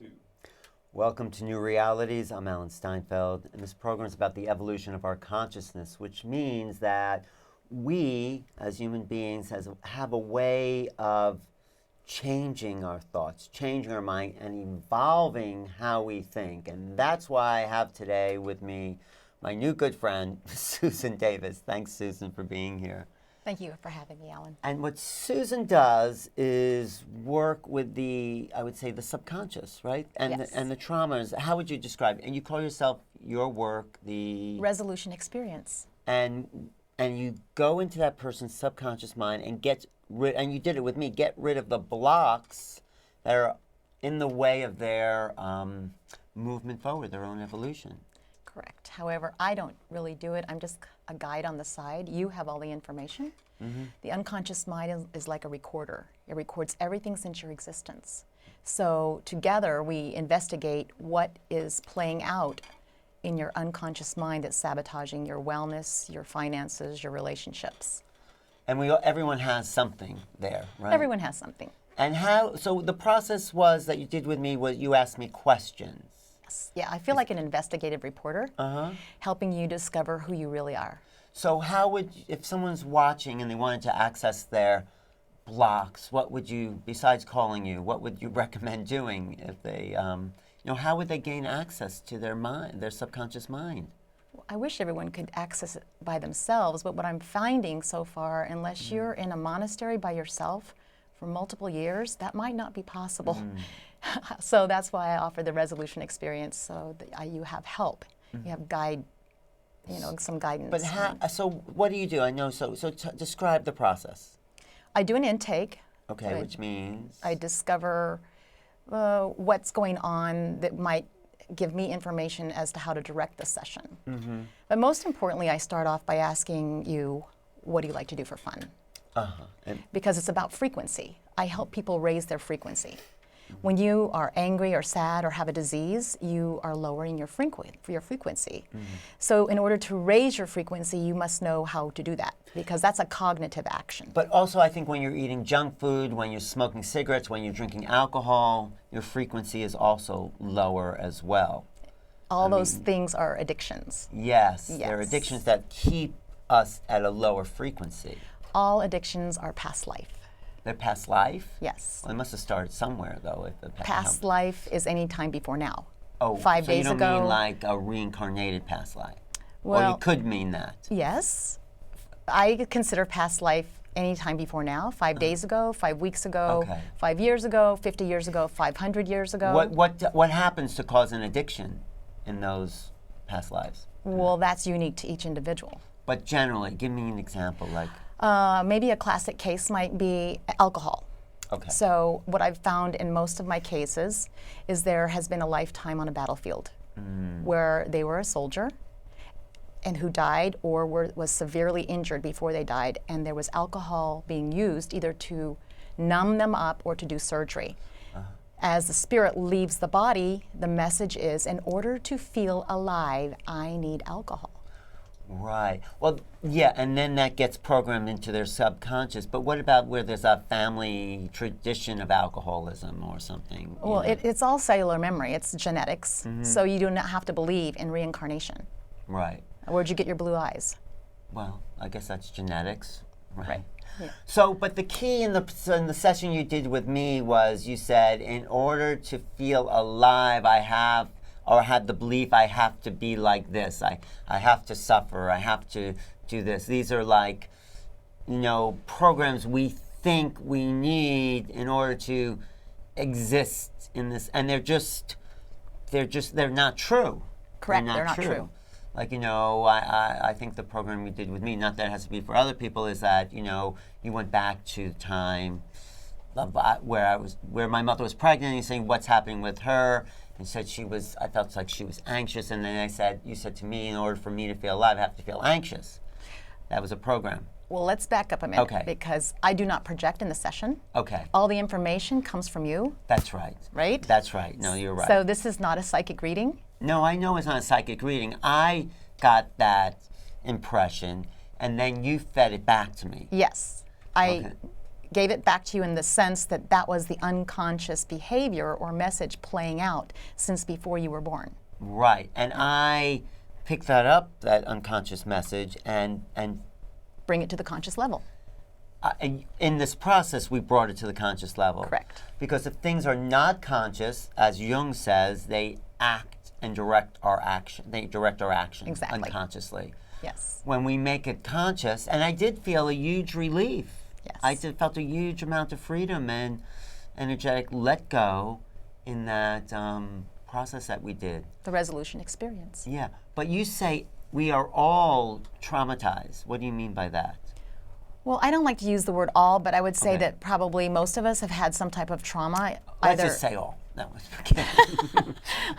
2. Welcome to Newrealities. I'm Alan Steinfeld, and this program is about the evolution of our consciousness, which means that we, as human beings, have a way of changing our thoughts, changing our mind, and evolving how we think. And that's why I have today with me my new good friend, Susan Davis. Thanks, Susan, for being here. Thank you for having me, Alan. And what Susan does is work with the, I would say, the subconscious, right? And Yes. the traumas. How would you describe it? And you call yourself your work the Resolution experience. and you go into that person's subconscious mind and get rid. And you did it with me. Get rid of the blocks that are in the way of their movement forward, their own evolution. Correct. However, I don't really do it. I'm just a guide on the side. You have all the information. Mm-hmm. The unconscious mind is like a recorder. It records everything since your existence. So together we investigate what is playing out in your unconscious mind that's sabotaging your wellness, your finances, your relationships. And everyone has something there, right? Everyone has something. And so the process was that you did with me was you asked me questions. Yeah, I feel like an investigative reporter, Uh-huh. helping you discover who you really are. So if someone's watching and they wanted to access their blocks, what would you, besides calling you, what would you recommend doing if they, how would they gain access to their mind, their subconscious mind? I wish everyone could access it by themselves, but what I'm finding so far, unless you're in a monastery by yourself for multiple years, that might not be possible. So that's why I offer the resolution experience, so that you have help, you have some guidance. But so what do you do? I know, describe the process. I do an intake. Okay, which means? I discover what's going on that might give me information as to how to direct the session. Mm-hmm. But most importantly, I start off by asking you, what do you like to do for fun? Uh-huh. Because it's about frequency. I help people raise their frequency. When you are angry or sad or have a disease, you are lowering your frequency. Mm-hmm. So in order to raise your frequency, you must know how to do that, because that's a cognitive action. But also I think when you're eating junk food, when you're smoking cigarettes, when you're drinking alcohol, your frequency is also lower as well. All those things are addictions. Yes, Yes. they're addictions that keep us at a lower frequency. All addictions are past life. Their past life? Yes. Well, it must have started somewhere, though. If the Past life is any time before now. Oh, 5 so days you don't ago. mean like a reincarnated past life? Or Well, you could mean that. Yes. I consider past life any time before now. 5 days ago, 5 weeks ago, Okay. 5 years ago, 50 years ago, 500 years ago. What happens to cause an addiction in those past lives? Well, that's unique to each individual. But generally, give me an example, like, Maybe a classic case might be alcohol. okay. So what I've found in most of my cases is there has been a lifetime on a battlefield where they were a soldier and who died or was severely injured before they died, and there was alcohol being used either to numb them up or to do surgery. As the spirit leaves the body, the message is, in order to feel alive, I need alcohol. Right. Well, yeah, and then that gets programmed into their subconscious. But what about where there's a family tradition of alcoholism or something? Well, it's all cellular memory. It's genetics. So you do not have to believe in reincarnation. Right. Where'd you get your blue eyes? Well, I guess that's genetics. Right. Yeah. So, but the key in the session you did with me was you said, in order to feel alive, I had the belief I have to be like this. I have to suffer. I have to do this. These are like, programs we think we need in order to exist in this, and they're not true. Correct. They're not true. Like, I think the program you did with me, not that it has to be for other people, is that, you went back to the time where my mother was pregnant, and you're saying what's happening with her, and said I felt like she was anxious, and then you said to me, in order for me to feel alive, I have to feel anxious. That was a program. Well, let's back up a minute. Okay. Because I do not project in the session. Okay. All the information comes from you. That's right. Right? That's right. No, you're right. So this is not a psychic reading. No, I know it's not a psychic reading. I got that impression, and then you fed it back to me. Yes. I gave it back to you in the sense that that was the unconscious behavior or message playing out since before you were born. Right. And I picked that up, that unconscious message, and Bring it to the conscious level. in this process, we brought it to the conscious level. Correct. Because if things are not conscious, as Jung says, they act and direct our action. They direct our action Exactly. unconsciously. Yes. When we make it conscious, and I did feel a huge relief. Yes. I felt a huge amount of freedom and energetic let go in that process that we did. The resolution experience. Yeah, but you say we are all traumatized. What do you mean by that? Well, I don't like to use the word all, but I would say Okay. that probably most of us have had some type of trauma. Let's just say all. That was okay.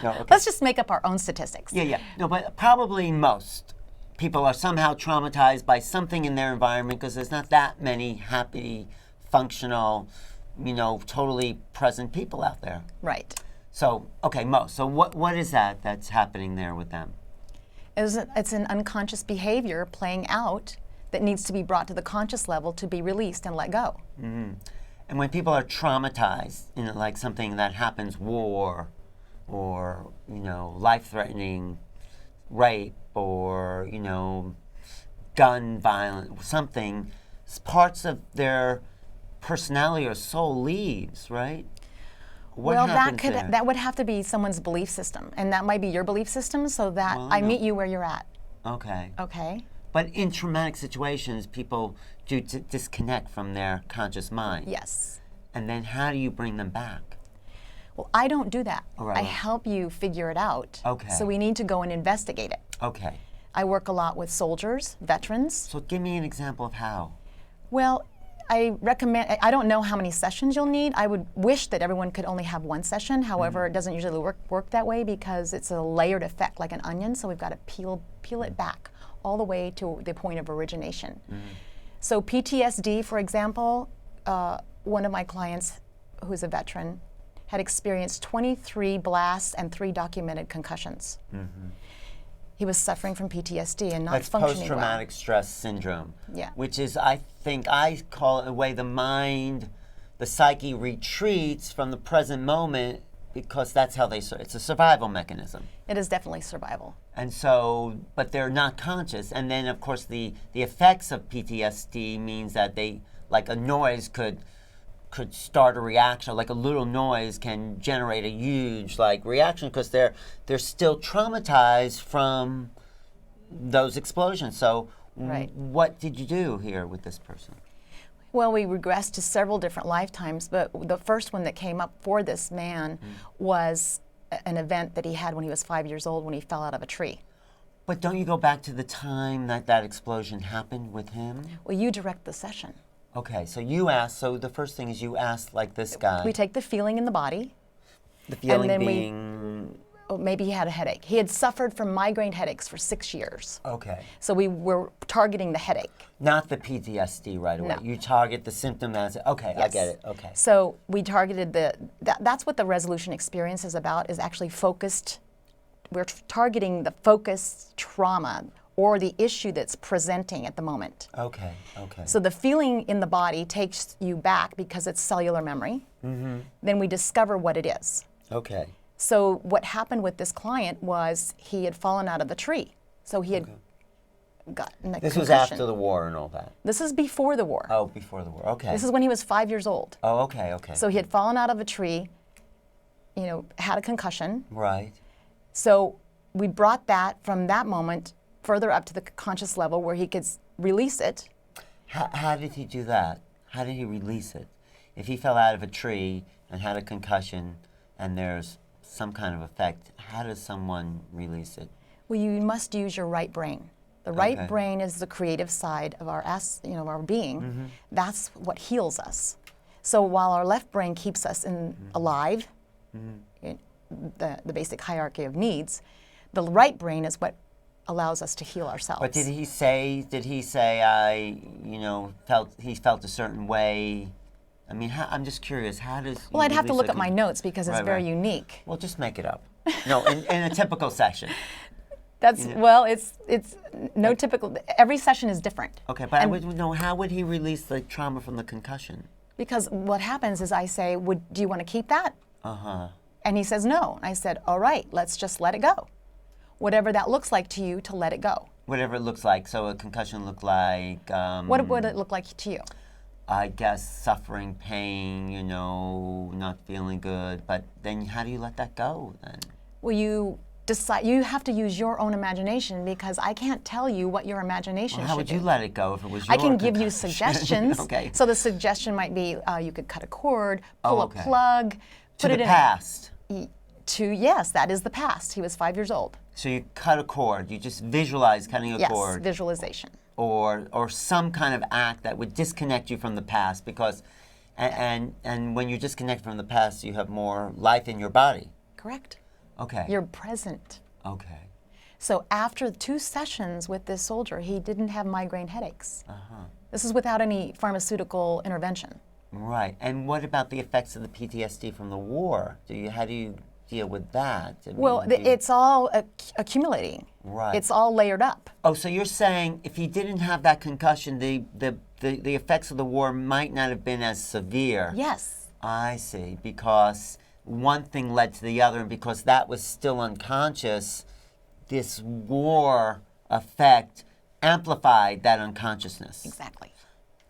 No, okay. Let's just make up our own statistics. Yeah. No, but probably most people are somehow traumatized by something in their environment because there's not that many happy, functional, totally present people out there. Right. So, okay, most. So what is that that's happening there with them? It's an unconscious behavior playing out that needs to be brought to the conscious level to be released and let go. And when people are traumatized, like something that happens, war, or life-threatening rape, or gun violence, something, parts of their personality or soul leaves, right? What Well, happens there? that would have to be someone's belief system, and that might be your belief system, so that Well, I no. meet you where you're at. Okay. Okay. But in traumatic situations, people do disconnect from their conscious mind. Yes. And then how do you bring them back? Well, I don't do that. All right. I help you figure it out. Okay. So we need to go and investigate it. Okay. I work a lot with soldiers, veterans. So give me an example of how. Well, I recommend, I don't know how many sessions you'll need. I would wish that everyone could only have one session. However, it doesn't usually work that way because it's a layered effect like an onion, so we've got to peel it back all the way to the point of origination. So PTSD, for example, one of my clients who's a veteran had experienced 23 blasts and 3 documented concussions. He was suffering from PTSD and not That's functioning post-traumatic stress syndrome. Yeah. Which is, I call it a way the mind, the psyche retreats from the present moment because that's how it's a survival mechanism. It is definitely survival. And so, but they're not conscious. And then, of course, the effects of PTSD means that they, like a noise could start a reaction, like a little noise can generate a huge reaction because they're still traumatized from those explosions. So Right. what did you do here with this person? Well, we regressed to several different lifetimes, but the first one that came up for this man was an event that he had when he was 5 years old when he fell out of a tree. But don't you go back to the time that explosion happened with him? Well, you direct the session. Okay, so the first thing is you asked this guy. We take the feeling in the body. The feeling then being... Maybe he had a headache. He had suffered from migraine headaches for 6 years. Okay. So we were targeting the headache. Not the PTSD right away. No. You target the symptom as, okay, I Yes. get it, okay. So we targeted that's what the resolution experience is about, is actually focused. We're targeting the focused trauma or the issue that's presenting at the moment. Okay. So the feeling in the body takes you back because it's cellular memory. Then we discover what it is. Okay. So what happened with this client was he had fallen out of the tree. So he had gotten a This concussion. was after the war and all that. This is before the war. Oh, before the war, okay. This is when he was 5 years old. Oh, okay. So he had fallen out of a tree, had a concussion. Right. So we brought that from that moment further up to the conscious level where he could release it. How did he do that? How did he release it? If he fell out of a tree and had a concussion and there's some kind of effect, how does someone release it? Well, you must use your right brain. The right Okay. brain is the creative side of our our being. That's what heals us. So while our left brain keeps us alive, the basic hierarchy of needs, the right brain is what allows us to heal ourselves. But did he say he felt a certain way? I mean, I'm just curious, how does... Well, I'd have to release look a at my notes because it's Right, very right. unique. Well, just make it up. No, in a typical session. That's well, it's typical. Every session is different. Okay, but I would know, how would he release the trauma from the concussion? Because what happens is I say, do you want to keep that? Uh-huh. And he says no. I said, all right, let's just let it go. Whatever that looks like to you, to let it go. Whatever it looks like. So a concussion look like... What would it look like to you? I guess suffering, pain, you know, not feeling good. But then how do you let that go then? Well, you decide. You have to use your own imagination because I can't tell you what your imagination Well, should how would you be. let it go if it was your I can give you concussion? suggestions. Okay. So the suggestion might be you could cut a cord, pull okay. a plug, To put the it past. Yes, that is the past. He was 5 years old. So you cut a cord. You just visualize cutting a Yes, cord. visualization. Or some kind of act that would disconnect you from the past because and when you're disconnected from the past you have more life in your body. Correct. Okay. You're present. Okay. So after 2 sessions with this soldier, he didn't have migraine headaches. Uh-huh. This is without any pharmaceutical intervention. Right. And what about the effects of the PTSD from the war? How do you deal with that? I Well, mean, it's all accumulating. Right. It's all layered up. Oh, so you're saying if he didn't have that concussion, the effects of the war might not have been as severe. Yes. I see, because one thing led to the other, and because that was still unconscious, this war effect amplified that unconsciousness. Exactly.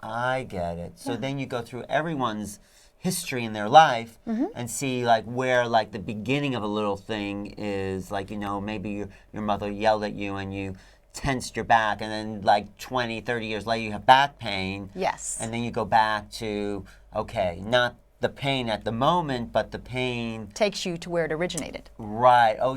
I get it. So then you go through everyone's history in their life and see like where like the beginning of a little thing is, like, you know, maybe your mother yelled at you and you tensed your back, and then like 20, 30 years later you have back pain. Yes. And then you go back to, okay, not the pain at the moment, but the pain. Takes you to where it originated. Right. Oh,